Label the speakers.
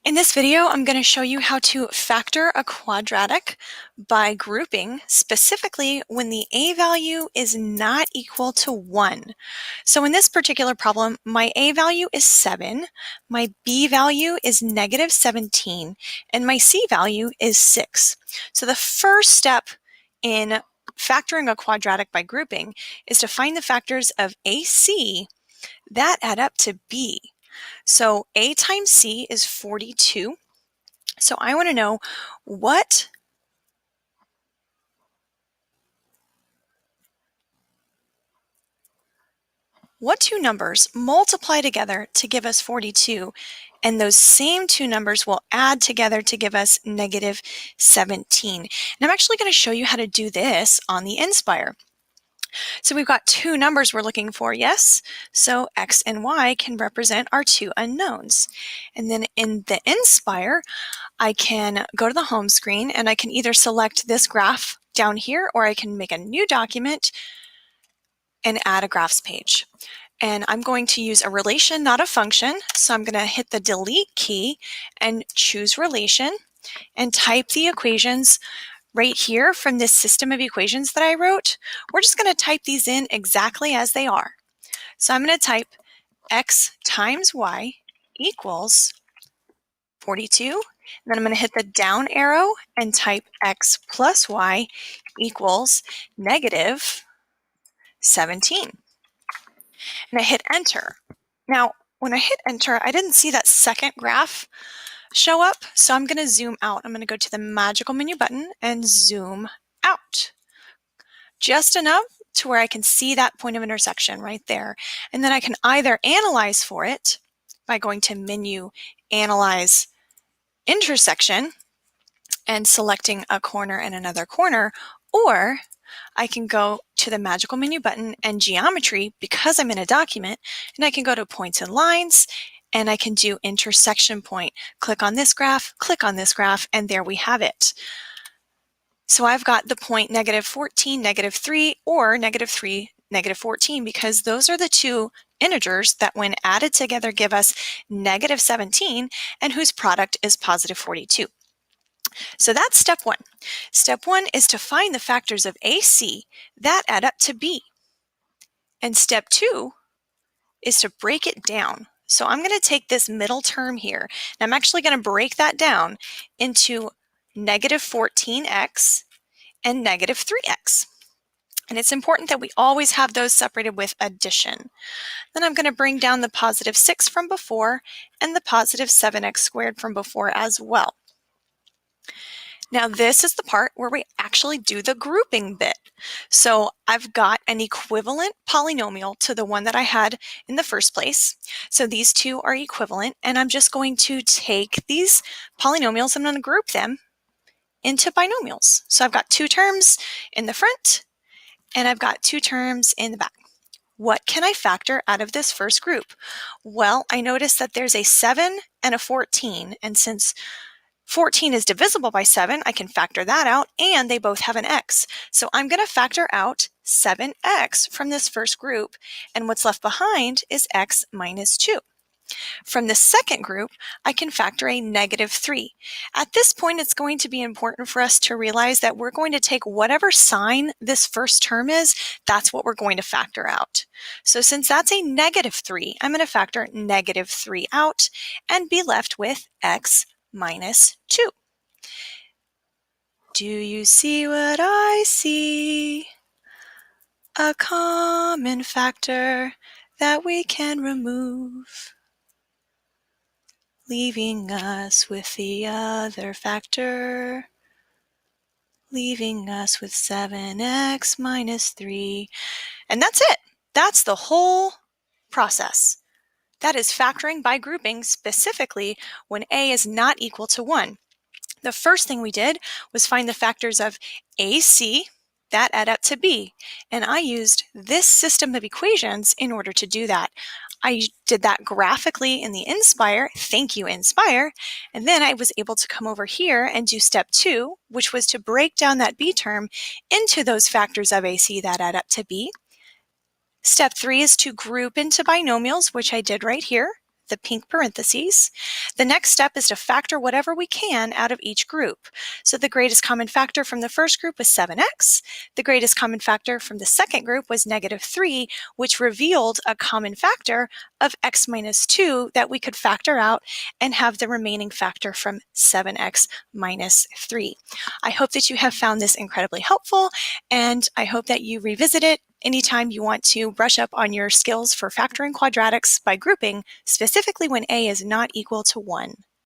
Speaker 1: In this video, I'm going to show you how to factor a quadratic by grouping, specifically when the a value is not equal to 1. So in this particular problem, my a value is 7, my b value is negative 17, and my c value is 6. So the first step in factoring a quadratic by grouping is to find the factors of ac that add up to b. So a times c is 42. So I want to know what two numbers multiply together to give us 42, and those same two numbers will add together to give us negative 17. And I'm actually going to show you how to do this on the nspire. So we've got two numbers we're looking for, yes? So x and y can represent our two unknowns. And then in the nspire, I can go to the home screen and I can either select this graph down here, or I can make a new document and add a graphs page. And I'm going to use a relation, not a function. So I'm going to hit the delete key and choose relation and type the equations right here from this system of equations that I wrote. We're just going to type these in exactly as they are. So I'm going to type x times y equals 42. Then I'm going to hit the down arrow and type x plus y equals negative 17. And I hit enter. Now, when I hit enter, I didn't see that second graph show up, so I'm going to zoom out. I'm going to go to the magical menu button and zoom out. Just enough to where I can see that point of intersection right there. And then I can either analyze for it by going to menu, analyze, intersection, and selecting a corner and another corner, or I can go to the magical menu button and geometry because I'm in a document, and I can go to points and lines, and I can do intersection point. Click on this graph, and there we have it. So I've got the point negative 14, negative 3, or negative 3, negative 14, because those are the two integers that when added together give us negative 17, and whose product is positive 42. So that's step one. Step one is to find the factors of AC that add up to B. And step two is to break it down. So I'm going to take this middle term here, and I'm actually going to break that down into negative 14x and negative 3x. And it's important that we always have those separated with addition. Then I'm going to bring down the positive 6 from before and the positive 7x squared from before as well. Now this is the part where we actually do the grouping bit. So I've got an equivalent polynomial to the one that I had in the first place. So these two are equivalent, and I'm just going to take these polynomials and I'm going to group them into binomials. So I've got two terms in the front and I've got two terms in the back. What can I factor out of this first group? Well, I notice that there's a 7 and a 14, and since 14 is divisible by 7, I can factor that out, and they both have an x. So I'm going to factor out 7x from this first group, and what's left behind is x minus 2. From the second group, I can factor a negative 3. At this point, it's going to be important for us to realize that we're going to take whatever sign this first term is, that's what we're going to factor out. So since that's a negative 3, I'm going to factor negative 3 out and be left with x minus 2. Do you see what I see? A common factor that we can remove, leaving us with the other factor, leaving us with 7x minus 3. And that's it. That's the whole process. That is factoring by grouping, specifically when a is not equal to 1. The first thing we did was find the factors of AC that add up to B, and I used this system of equations in order to do that. I did that graphically in the nspire, thank you nspire, and then I was able to come over here and do step 2, which was to break down that B term into those factors of AC that add up to B. Step 3 is to group into binomials, which I did right here. the pink parentheses. The next step is to factor whatever we can out of each group. So the greatest common factor from the first group was 7x. The greatest common factor from the second group was -3, which revealed a common factor of x minus 2 that we could factor out and have the remaining factor from 7x minus 3. I hope that you have found this incredibly helpful, and I hope that you revisit it anytime you want to brush up on your skills for factoring quadratics by grouping, specifically when a is not equal to 1.